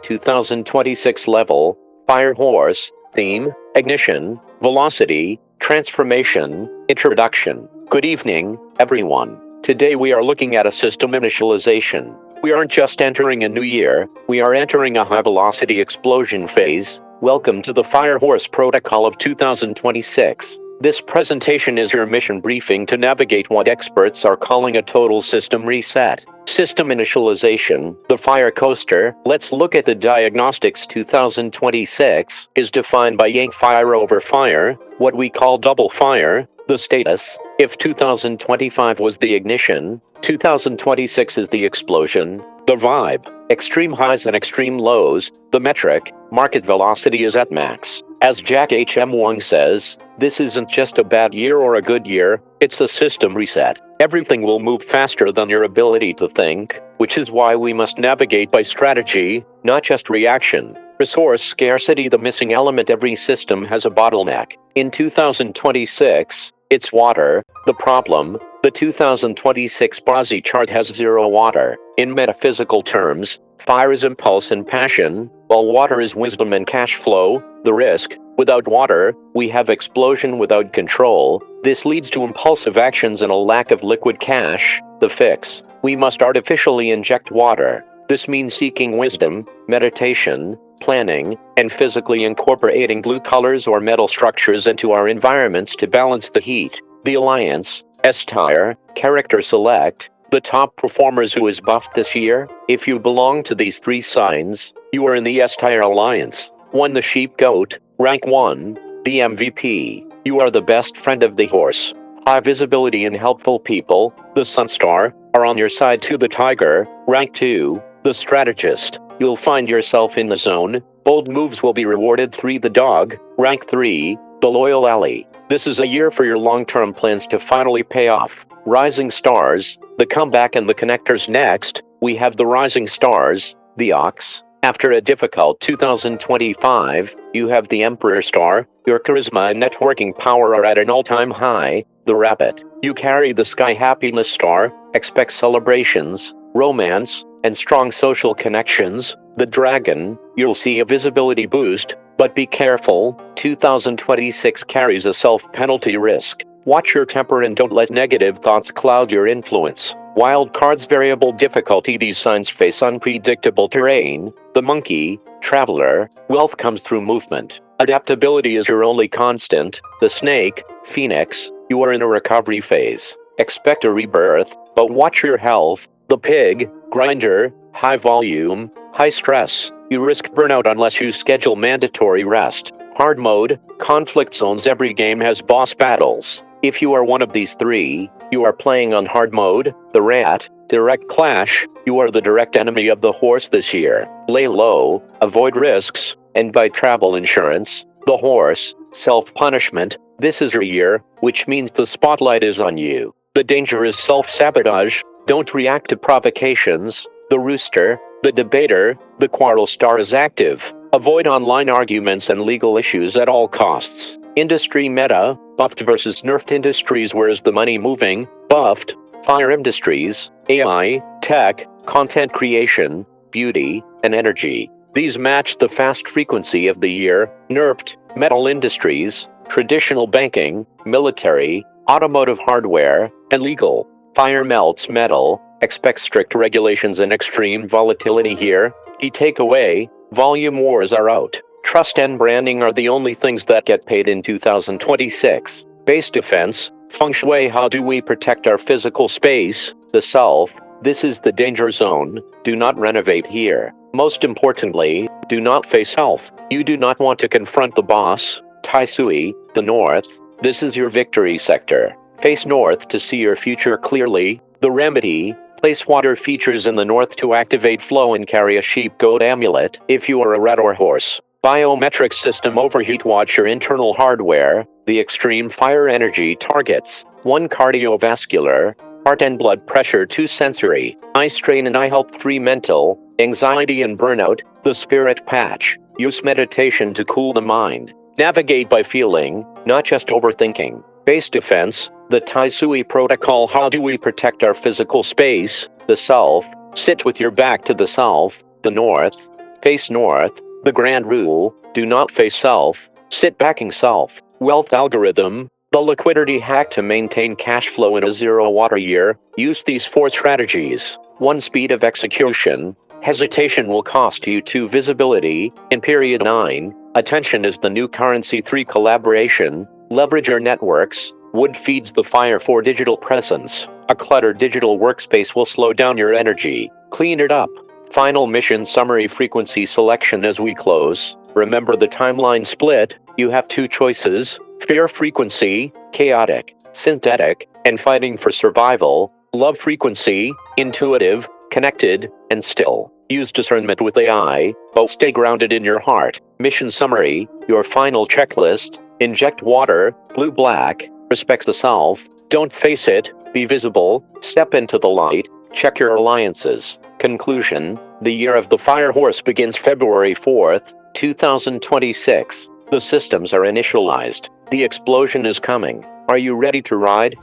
2026 level, fire horse, theme, ignition, velocity, transformation, introduction. Good evening, everyone. Today we are looking at a system initialization. We aren't just entering a new year, we are entering a high-velocity explosion phase. Welcome to the Fire Horse Protocol of 2026. This presentation is your mission briefing to navigate what experts are calling a total system reset. System initialization, the fire coaster. Let's look at the diagnostics. 2026 is defined by yank fire over fire, what we call double fire. The status: if 2025 was the ignition, 2026 is the explosion. The vibe: extreme highs and extreme lows. The metric: market velocity is at max. As Jack H.M. Wong says, this isn't just a bad year or a good year, it's a system reset. Everything will move faster than your ability to think, which is why we must navigate by strategy, not just reaction. Resource scarcity: the missing element. Every system has a bottleneck. In 2026, it's water. The problem: the 2026 Bozzi chart has zero water. In metaphysical terms, fire is impulse and passion, while water is wisdom and cash flow. The risk: without water, we have explosion without control. This leads to impulsive actions and a lack of liquid cash. The fix: we must artificially inject water. This means seeking wisdom, meditation, planning, and physically incorporating blue colors or metal structures into our environments to balance the heat. The Alliance: S-Tire, character select. The top performers. Who is buffed this year? If you belong to these three signs, you are in the S-Tire Alliance. 1. The sheep goat, rank 1, the MVP. You are the best friend of the horse. High visibility and helpful people, the Sunstar, are on your side. 2. The tiger, rank 2, the strategist. You'll find yourself in the zone. Bold moves will be rewarded. 3. The dog, rank 3, the loyal ally. This is a year for your long-term plans to finally pay off. Rising stars, the comeback and the connectors. Next, we have the rising stars, the ox. After a difficult 2025, you have the Emperor Star. Your charisma and networking power are at an all-time high. The rabbit: you carry the sky happiness star. Expect celebrations, romance, and strong social connections. The dragon: you'll see a visibility boost, but be careful. 2026 carries a self-penalty risk. Watch your temper and don't let negative thoughts cloud your influence. Wild cards: variable difficulty. These signs face unpredictable terrain. The monkey, traveler: wealth comes through movement. Adaptability is your only constant. The snake, phoenix: you are in a recovery phase. Expect a rebirth, but watch your health. The pig, grinder: high volume, high stress. You risk burnout unless you schedule mandatory rest. Hard mode: conflict zones. Every game has boss battles. If you are one of these three, you are playing on hard mode. The rat, direct clash: you are the direct enemy of the horse this year. Lay low, avoid risks, and buy travel insurance. The horse, self-punishment: this is your year, which means the spotlight is on you. The danger is self-sabotage: don't react to provocations. The rooster, the debater: the quarrel star is active. Avoid online arguments and legal issues at all costs. Industry meta: buffed versus nerfed industries. Where is the money moving? Buffed, fire industries, AI, tech, content creation, beauty, and energy. These match the fast frequency of the year. Nerfed, metal industries, traditional banking, military, automotive hardware, and legal. Fire melts metal: expect strict regulations and extreme volatility here. Key takeaway: volume wars are out. Trust and branding are the only things that get paid in 2026. Base defense: feng shui: how do we protect our physical space? The self: this is the danger zone, do not renovate here. Most importantly, do not face self. You do not want to confront the boss. Tai Sui: the north, this is your victory sector. Face north to see your future clearly. The remedy: place water features in the north to activate flow and carry a sheep goat amulet if you are a rat or horse. Biometric system overheat: watch your internal hardware. The extreme fire energy targets: 1. Cardiovascular, heart and blood pressure. 2. Sensory, eye strain and eye health. 3. Mental, anxiety and burnout. The spirit patch: use meditation to cool the mind. Navigate by feeling, not just overthinking. Base defense: the Tai Sui protocol: how do we protect our physical space? The self: sit with your back to the self. The north: Face north. The grand rule, do not face south. Sit backing self. Wealth algorithm. The liquidity hack to maintain cash flow in a zero-water year. Use these 4 strategies. 1. Speed of execution. Hesitation will cost you 2. Visibility. In period 9, attention is the new currency. 3. Collaboration. Leverage your networks. Wood feeds the fire. 4. Digital presence. A cluttered digital workspace will slow down your energy. Clean it up. Final mission summary. Frequency selection. As we close, remember the timeline split. You have 2 choices: fear frequency, chaotic, synthetic, and fighting for survival. Love frequency, intuitive, connected, and still. Use discernment with AI, but stay grounded in your heart. Mission summary. Your final checklist: inject water, blue-black, respects the self, don't face it, be visible, step into the light, check your alliances. Conclusion. The year of the Fire Horse begins February 4th, 2026. The systems are initialized. The explosion is coming. Are you ready to ride?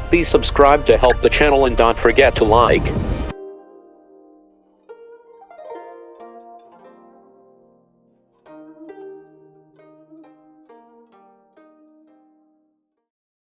Please subscribe to help the channel and don't forget to like,